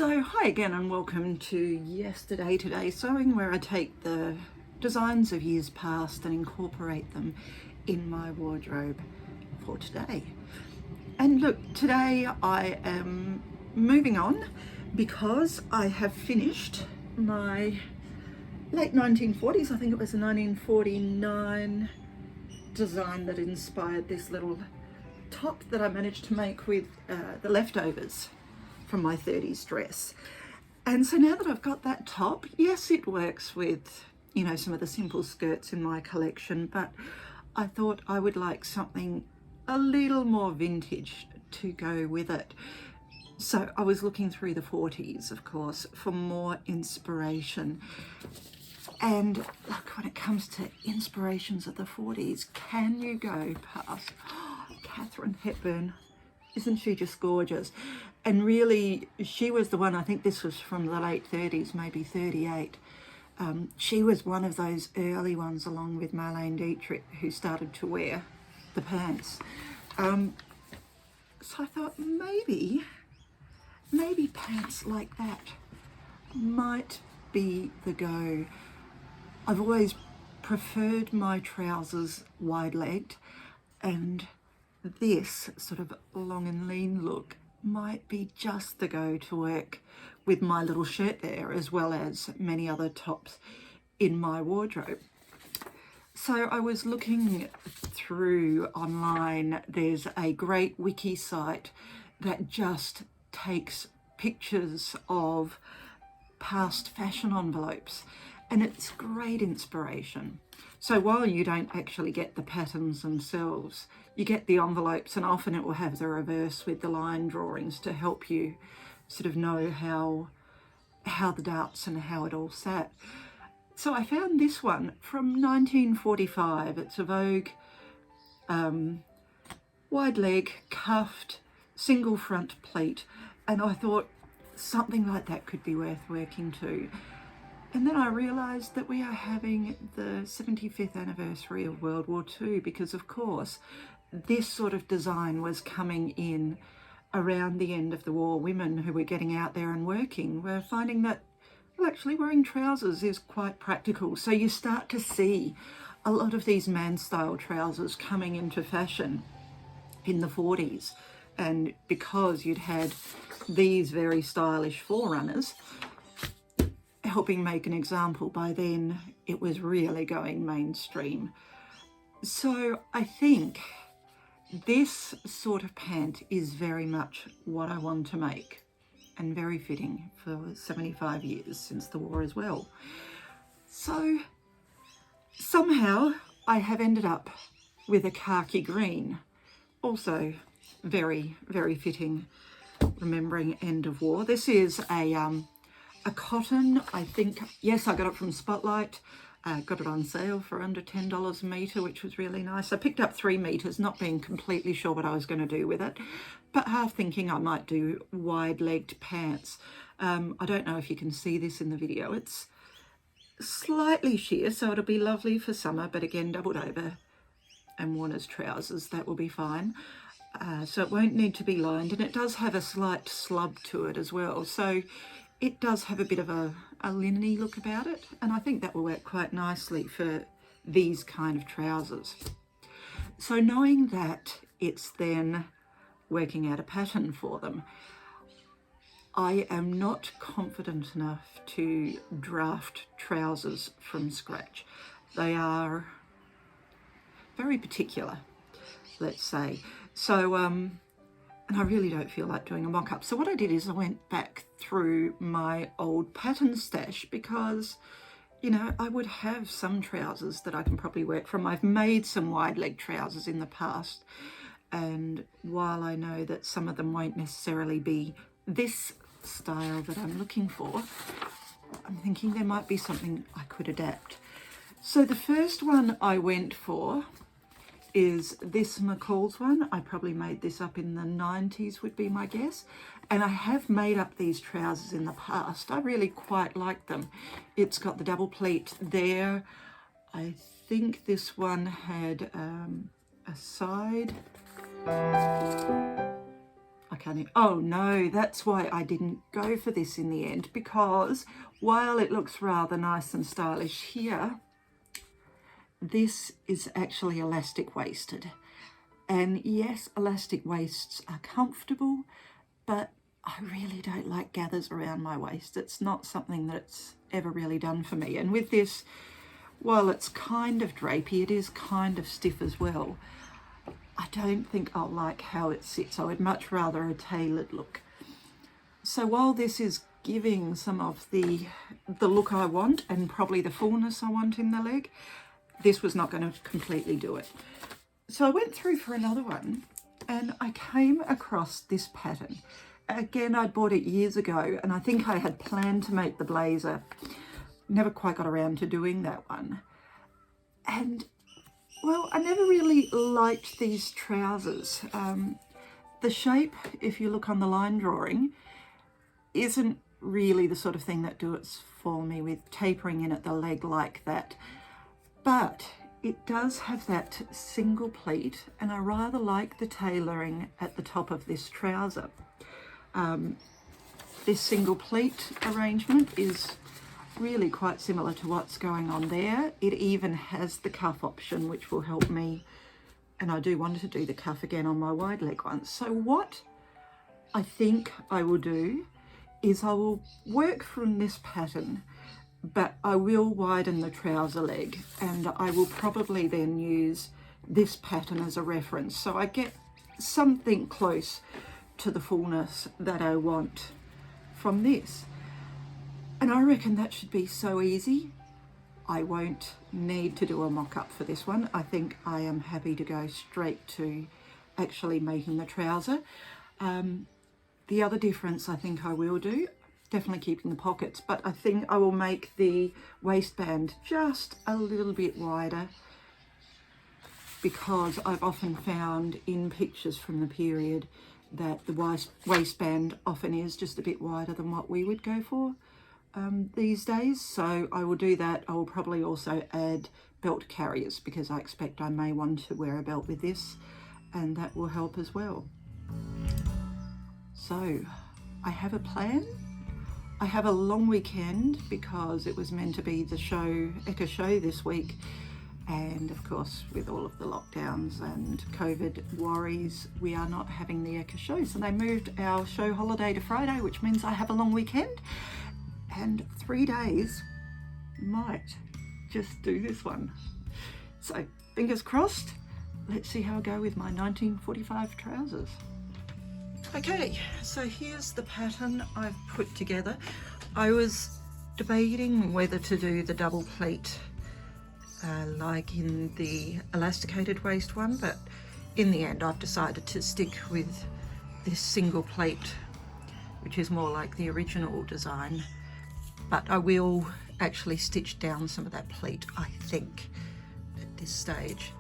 So hi again and welcome to Yesterday Today Sewing, where I take the designs of years past and incorporate them in my wardrobe for today. And look, today I am moving on because I have finished my late 1940s, I think it was a 1949 design that inspired this little top that I managed to make with the leftovers from my 30s dress. And so now that I've got that top, yes, it works with, some of the simple skirts in my collection, but I thought I would like something a little more vintage to go with it. So I was looking through the 40s, of course, for more inspiration. And look, when it comes to inspirations of the 40s, can you go past Katharine Hepburn? Isn't she just gorgeous? And really, she was the one, I think this was from the late 30s, maybe 38. She was one of those early ones, along with Marlene Dietrich, who started to wear the pants. So I thought maybe pants like that might be the go. I've always preferred my trousers wide-legged, and this sort of long and lean look might be just the go to work with my little shirt there, as well as many other tops in my wardrobe. So I was looking through online. There's a great wiki site that just takes pictures of past fashion envelopes, and it's great inspiration. So while you don't actually get the patterns themselves, you get the envelopes, and often it will have the reverse with the line drawings to help you sort of know how the darts and how it all sat. So I found this one from 1945. It's a Vogue wide leg, cuffed, single front pleat, and I thought something like that could be worth working to. And then I realised that we are having the 75th anniversary of World War II, because of course this sort of design was coming in around the end of the war. Women who were getting out there and working were finding that, well, actually wearing trousers is quite practical. So you start to see a lot of these man-style trousers coming into fashion in the 40s. And because you'd had these very stylish forerunners helping make an example, by then it was really going mainstream. So I think this sort of pant is very much what I want to make, and very fitting for 75 years since the war as well. So somehow I have ended up with a khaki green, also very, very fitting, remembering end of war. This is a cotton, I think. Yes, I got it from Spotlight. Got it on sale for under $10 a metre, which was really nice. I picked up 3 metres, not being completely sure what I was going to do with it, but half thinking I might do wide-legged pants. I don't know if you can see this in the video. It's slightly sheer, so it'll be lovely for summer, but again, doubled over and worn as trousers, that will be fine. So it won't need to be lined, and it does have a slight slub to it as well. So it does have a bit of a linen-y look about it, and I think that will work quite nicely for these kind of trousers. So knowing that it's then working out a pattern for them, I am not confident enough to draft trousers from scratch. They are very particular, let's say. So and I really don't feel like doing a mock-up. So what I did is I went back through my old pattern stash, because, I would have some trousers that I can probably work from. I've made some wide leg trousers in the past, and while I know that some of them won't necessarily be this style that I'm looking for, I'm thinking there might be something I could adapt. So the first one I went for is this McCall's one. I probably made this up in the 90s, would be my guess. And I have made up these trousers in the past. I really quite like them. It's got the double pleat there. I think this one had a side. I I can't, oh no, that's why I didn't go for this in the end, because while it looks rather nice and stylish here, this is actually elastic waisted. And yes, elastic waists are comfortable, but I really don't like gathers around my waist. It's not something that's ever really done for me. And with this, while it's kind of drapey, it is kind of stiff as well. I don't think I'll like how it sits. I would much rather a tailored look. So while this is giving some of the look I want and probably the fullness I want in the leg, this was not going to completely do it. So I went through for another one and I came across this pattern. Again, I bought it years ago and I think I had planned to make the blazer. Never quite got around to doing that one. And well, I never really liked these trousers. The shape, if you look on the line drawing, isn't really the sort of thing that do it for me, with tapering in at the leg like that. But it does have that single pleat, and I rather like the tailoring at the top of this trouser. This single pleat arrangement is really quite similar to what's going on there. It even has the cuff option, which will help me, and I do want to do the cuff again on my wide leg ones. So what I think I will do is I will work from this pattern, but I will widen the trouser leg, and I will probably then use this pattern as a reference, so I get something close to the fullness that I want from this. And I reckon that should be so easy. I won't need to do a mock-up for this one. I think I am happy to go straight to actually making the trouser. The other difference I think I will do, definitely keeping the pockets, but I think I will make the waistband just a little bit wider, because I've often found in pictures from the period that the waistband often is just a bit wider than what we would go for these days. So I will do that. I will probably also add belt carriers, because I expect I may want to wear a belt with this, and that will help as well. So I have a plan. I have a long weekend because it was meant to be the show, Eka show this week. And of course, with all of the lockdowns and COVID worries, we are not having the Eka show. So they moved our show holiday to Friday, which means I have a long weekend. And 3 days might just do this one. So fingers crossed. Let's see how I go with my 1945 trousers. Okay, so here's the pattern I've put together. I was debating whether to do the double pleat like in the elasticated waist one, but in the end I've decided to stick with this single pleat, which is more like the original design. But I will actually stitch down some of that pleat, I think, at this stage.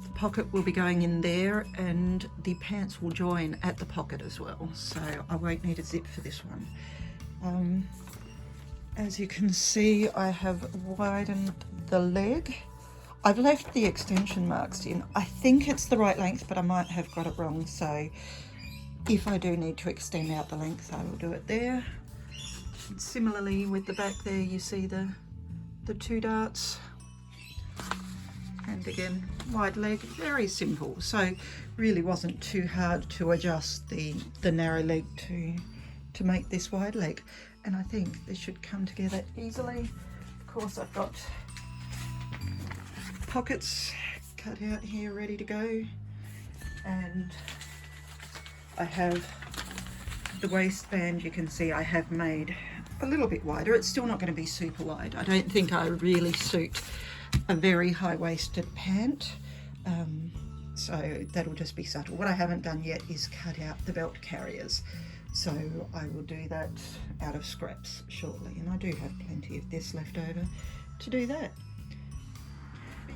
The pocket will be going in there, and the pants will join at the pocket as well, so I won't need a zip for this one. As you can see, I have widened the leg. I've left the extension marks in. I think it's the right length, but I might have got it wrong, so if I do need to extend out the length, I will do it there. And similarly with the back there, you see the 2 darts. And again, wide leg, very simple. So really wasn't too hard to adjust the narrow leg to make this wide leg. And I think this should come together easily. Of course, I've got pockets cut out here ready to go. And I have the waistband, you can see I have made a little bit wider. It's still not going to be super wide. I don't think I really suit a very high-waisted pant, so that'll just be subtle. What I haven't done yet is cut out the belt carriers, so I will do that out of scraps shortly, and I do have plenty of this left over to do that.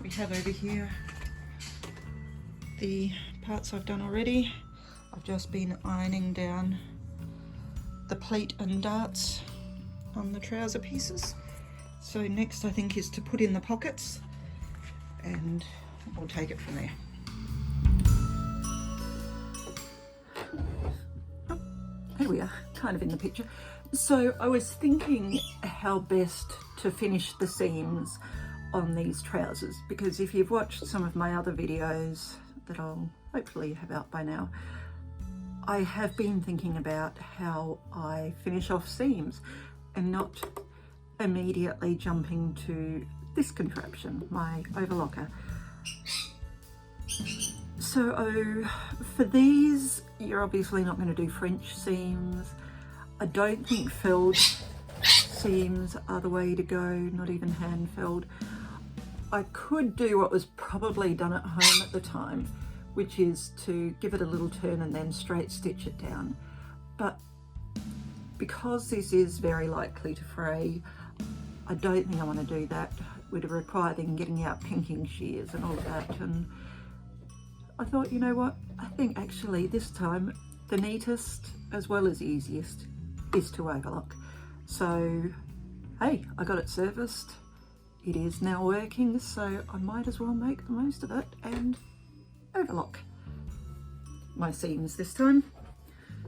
We have over here the parts I've done already. I've just been ironing down the pleat and darts on the trouser pieces. So next I think is to put in the pockets, and we'll take it from there. we are, kind of in the picture. So I was thinking how best to finish the seams on these trousers, because if you've watched some of my other videos that I'll hopefully have out by now, I have been thinking about how I finish off seams and not immediately jumping to this contraption, my overlocker. So for these, you're obviously not going to do French seams. I don't think felled seams are the way to go, not even hand felled. I could do what was probably done at home at the time, which is to give it a little turn and then straight stitch it down. But because this is very likely to fray, I don't think I want to do that. It would require then getting out pinking shears and all of that. And I thought, you know what, I think actually this time the neatest as well as easiest is to overlock. So hey, I got it serviced. It is now working, so I might as well make the most of it and overlock my seams this time.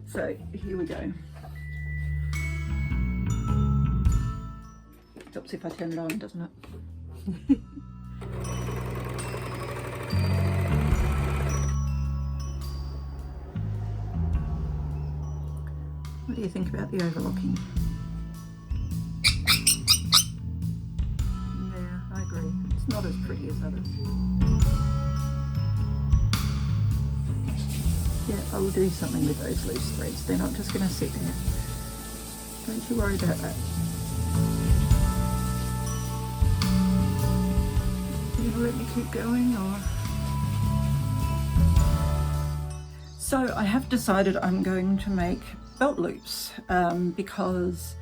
So here we go. Stops if I turn it on, doesn't it? What do you think about the overlocking? Yeah, I agree. It's not as pretty as others. Yeah, I will do something with those loose threads. They're not just going to sit there. Don't you worry about that. Are you going to let me keep going, or? So I have decided I'm going to make belt loops because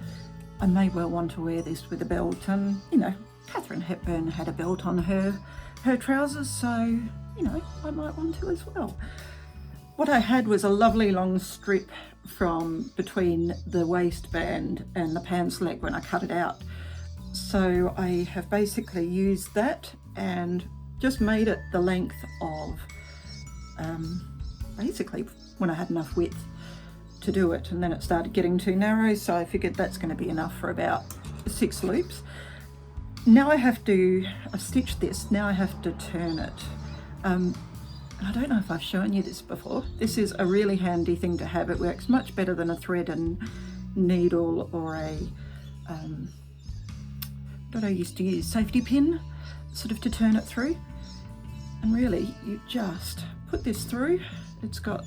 I may well want to wear this with a belt, and you know, Katharine Hepburn had a belt on her trousers, so you know, I might want to as well. What I had was a lovely long strip from between the waistband and the pants leg when I cut it out. So I have basically used that and just made it the length of basically when I had enough width to do it, and then it started getting too narrow, so I figured that's going to be enough for about 6 loops. Now I've stitched this, now I have to turn it. I don't know if I've shown you this before. This is a really handy thing to have. It works much better than a thread and needle or a, what I used to use, safety pin, sort of to turn it through. And really, you just put this through. It's got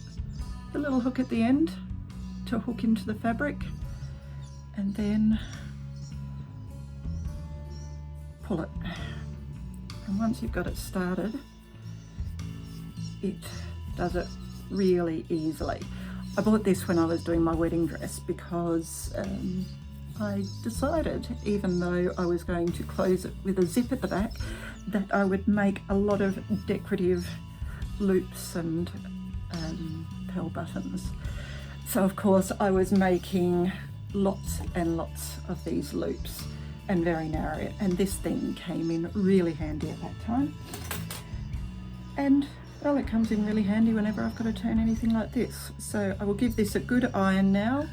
the little hook at the end to hook into the fabric, and then pull it. And once you've got it started, it does it really easily. I bought this when I was doing my wedding dress because I decided, even though I was going to close it with a zip at the back, that I would make a lot of decorative loops and pearl buttons. So of course I was making lots and lots of these loops, and very narrow, and this thing came in really handy at that time. And well, it comes in really handy whenever I've got to turn anything like this. So I will give this a good iron now.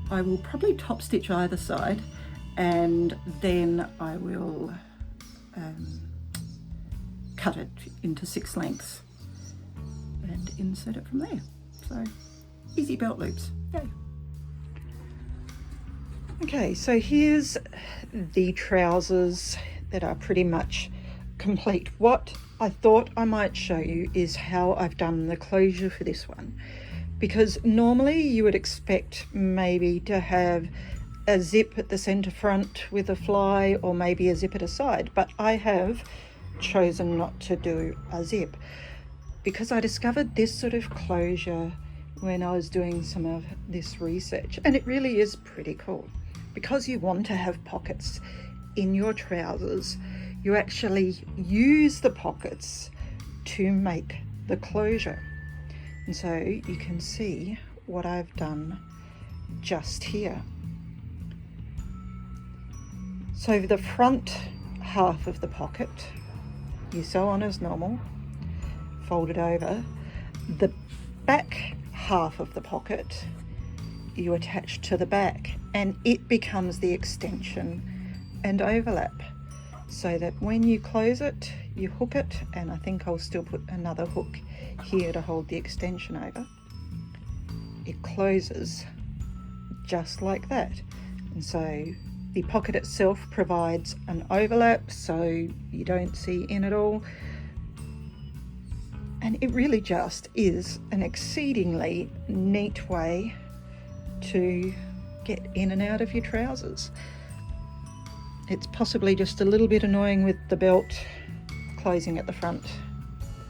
I will probably top stitch either side, and then I will cut it into 6 lengths and insert it from there. So easy belt loops, yay. Okay, so here's the trousers that are pretty much complete. What I thought I might show you is how I've done the closure for this one, because normally you would expect maybe to have a zip at the center front with a fly, or maybe a zip at a side, but I have chosen not to do a zip because I discovered this sort of closure when I was doing some of this research, and it really is pretty cool. Because you want to have pockets in your trousers, you actually use the pockets to make the closure. And so you can see what I've done just here. So the front half of the pocket, you sew on as normal, fold it over. The back half of the pocket, you attach to the back, and it becomes the extension and overlap, so that when you close it, you hook it, and I think I'll still put another hook here to hold the extension over. It closes just like that, and so the pocket itself provides an overlap so you don't see in at all, and it really just is an exceedingly neat way to get in and out of your trousers. It's possibly just a little bit annoying with the belt closing at the front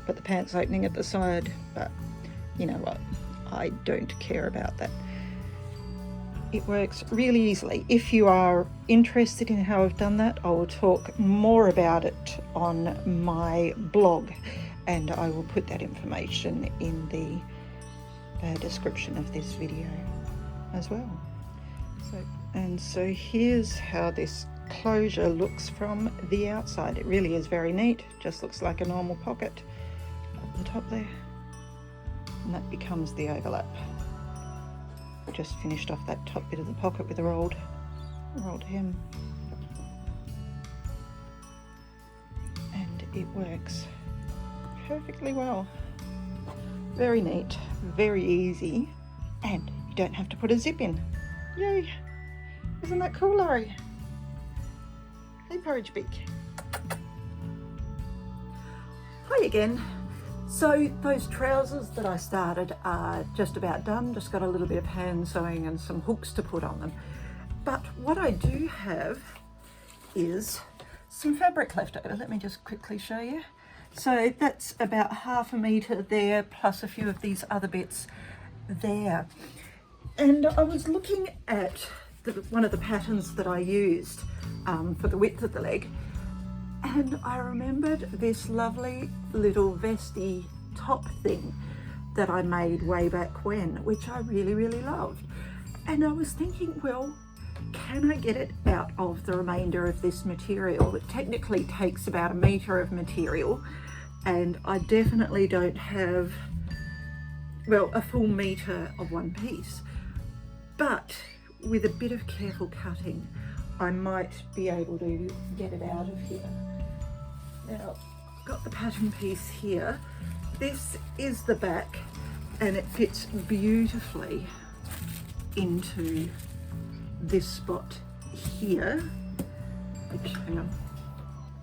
but the pants opening at the side, but you know what, I don't care about that. It works really easily. If you are interested in how I've done that, I will talk more about it on my blog, and I will put that information in the description of this video as well. So here's how this closure looks from the outside. It really is very neat, just looks like a normal pocket at the top there, and that becomes the overlap. Just finished off that top bit of the pocket with a rolled hem, and it works perfectly well. Very neat, very easy, and you don't have to put a zip in. Yay! Isn't that cool, Laurie? Hey, Porridge Beak. Hi again. So those trousers that I started are just about done, just got a little bit of hand sewing and some hooks to put on them. But what I do have is some fabric left over. Let me just quickly show you. So that's about 1/2 meter there, plus a few of these other bits there. And I was looking at one of the patterns that I used for the width of the leg, and I remembered this lovely little vesty top thing that I made way back when, which I really, really loved. And I was thinking, well, can I get it out of the remainder of this material? It technically takes about 1 meter of material, and I definitely don't have, well, a full meter of one piece. But with a bit of careful cutting, I might be able to get it out of here. Now, I've got the pattern piece here. This is the back, and it fits beautifully into this spot here. Which, hang on.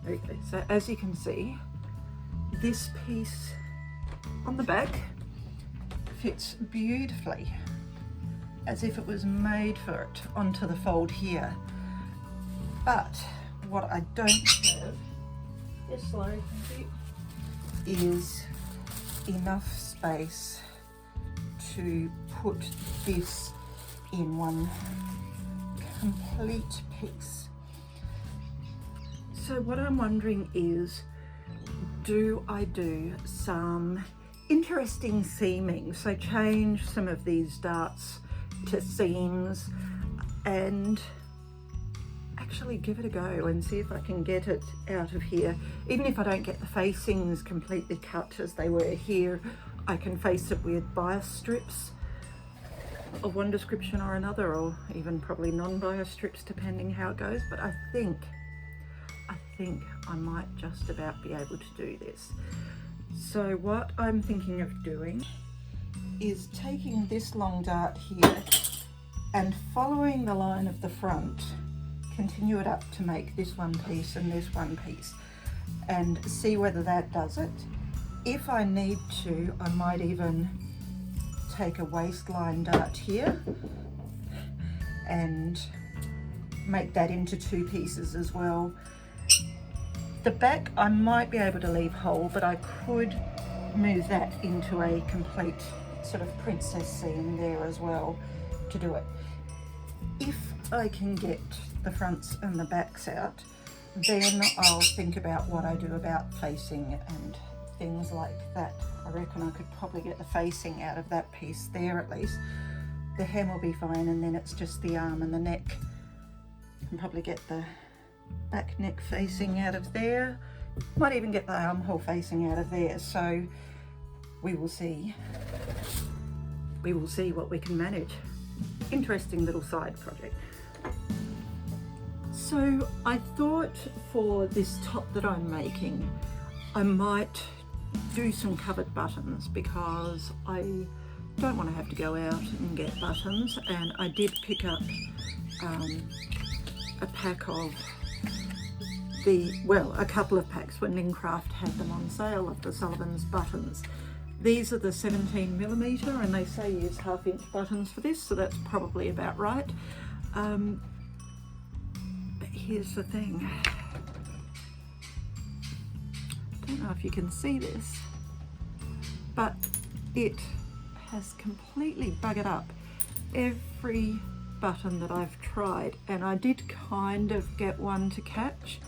Okay, so as you can see, this piece on the back fits beautifully, as if it was made for it, onto the fold here. But what I don't have, yes, Laurie, thank you, is enough space to put this in one complete piece. So what I'm wondering is, do I do some interesting seaming? So change some of these darts to seams and actually give it a go and see if I can get it out of here. Even if I don't get the facings completely cut as they were here, I can face it with bias strips of one description or another, or even probably non-bias strips depending how it goes. But I think I might just about be able to do this. So what I'm thinking of doing is taking this long dart here and following the line of the front, continue it up to make this one piece and this one piece, and see whether that does it. If I need to, I might even take a waistline dart here and make that into 2 pieces as well. The back I might be able to leave whole, but I could move that into a complete sort of princess seam there as well to do it. If I can get the fronts and the backs out, then I'll think about what I do about facing and things like that. I reckon I could probably get the facing out of that piece there at least. The hem will be fine, and then it's just the arm and the neck. I can probably get the back neck facing out of there. Might even get the armhole facing out of there. So we will see. We will see what we can manage. interesting little side project. So I thought for this top that I'm making, I might do some covered buttons because I don't want to have to go out and get buttons, and I did pick up a pack of a couple of packs when Lincraft had them on sale of the Sullivan's buttons. These are the 17mm and they say use 1/2 inch buttons for this, so that's probably about right. But here's the thing. I don't know if you can see this, but it has completely buggered up every button that I've tried, and I did kind of get one to catch,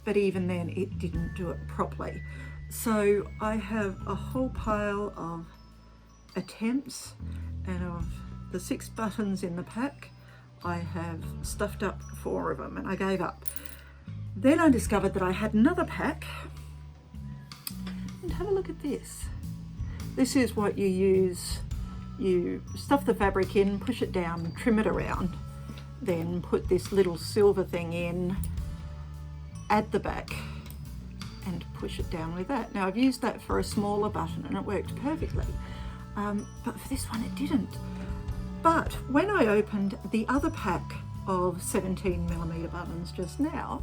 but even then it didn't do it properly. So I have a whole pile of attempts, and of the 6 buttons in the pack, I have stuffed up 4 of them and I gave up. Then I discovered that I had another pack, and have a look at this. This is what you use. You stuff the fabric in, push it down, trim it around, then put this little silver thing in, add the back, and push it down with that. Now I've used that for a smaller button and it worked perfectly, but for this one it didn't. But when I opened the other pack of 17mm buttons just now,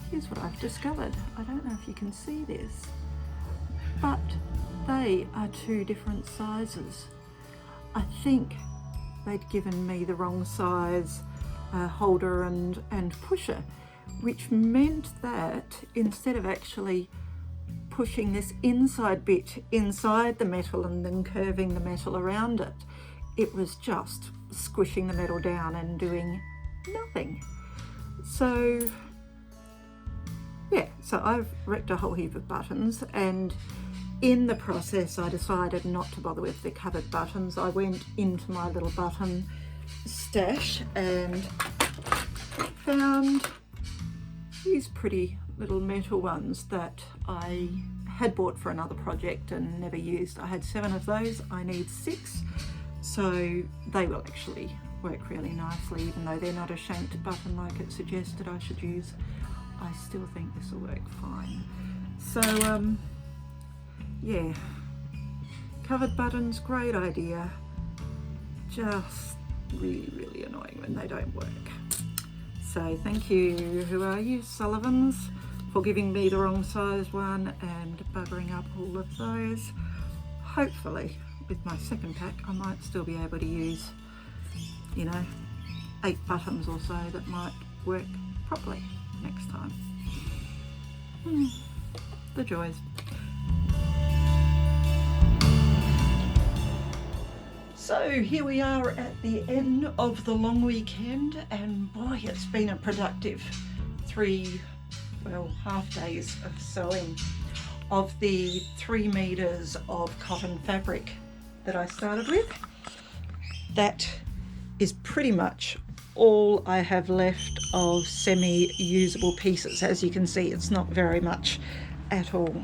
here's what I've discovered. I don't know if you can see this, but they are 2 different sizes. I think they'd given me the wrong size holder and pusher, which meant that instead of actually pushing this inside bit inside the metal and then curving the metal around it, it was just squishing the metal down and doing nothing. So yeah, so I've wrecked a whole heap of buttons, and in the process I decided not to bother with the covered buttons. I went into my little button stash and found these pretty little metal ones that I had bought for another project and never used. I had 7 of those, I need 6, so they will actually work really nicely, even though they're not a shanked button like it suggested I should use. I still think this will work fine. So yeah, covered buttons, great idea, just really annoying when they don't work. So thank you, who are you, Sullivans, for giving me the wrong size one and buggering up all of those. Hopefully with my second pack I might still be able to use, you know, 8 buttons or so that might work properly next time. The joys. So here we are at the end of the long weekend, and boy, it's been a productive 3 half days of sewing of the 3 meters of cotton fabric that I started with. That is pretty much all I have left of semi-usable pieces. As you can see, it's not very much at all.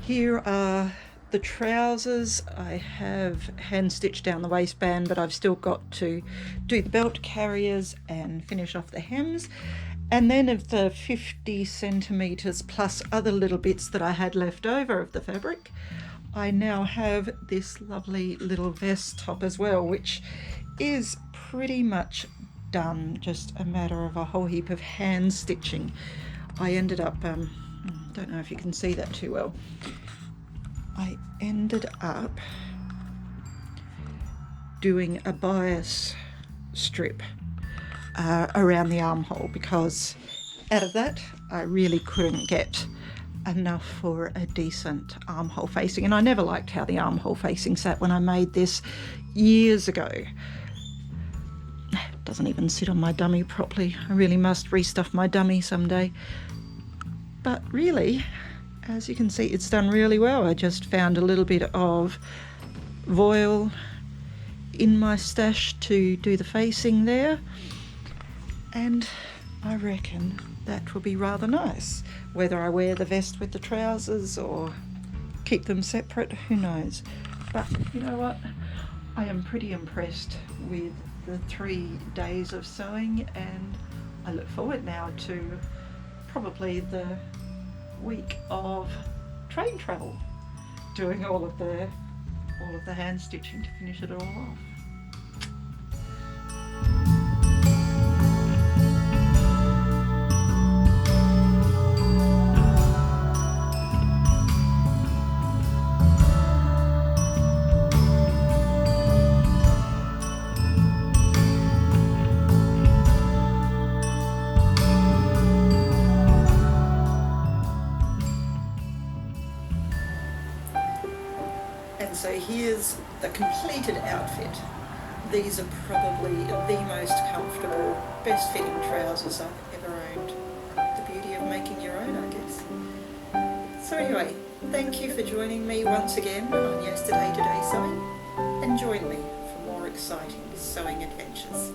Here are the trousers. I have hand stitched down the waistband, but I've still got to do the belt carriers and finish off the hems. And then of the 50 centimeters plus other little bits that I had left over of the fabric, I now have this lovely little vest top as well, which is pretty much done, just a matter of a whole heap of hand stitching. I ended up, don't know if you can see that too well, I ended up doing a bias strip around the armhole, because out of that I really couldn't get enough for a decent armhole facing, and I never liked how the armhole facing sat when I made this years ago. It doesn't even sit on my dummy properly. I really must restuff my dummy someday. But really, as you can see, it's done really well. I just found a little bit of voile in my stash to do the facing there, and I reckon that will be rather nice. Whether I wear the vest with the trousers or keep them separate, who knows. But you know what? I am pretty impressed with the 3 days of sewing, and I look forward now to probably the week of train travel, doing all of the hand stitching to finish it all off. And so here's the completed outfit. These are probably the most comfortable, best fitting trousers I've ever owned. The beauty of making your own, I guess. So anyway, thank you for joining me once again on Yesterday Today Sewing, and join me for more exciting sewing adventures.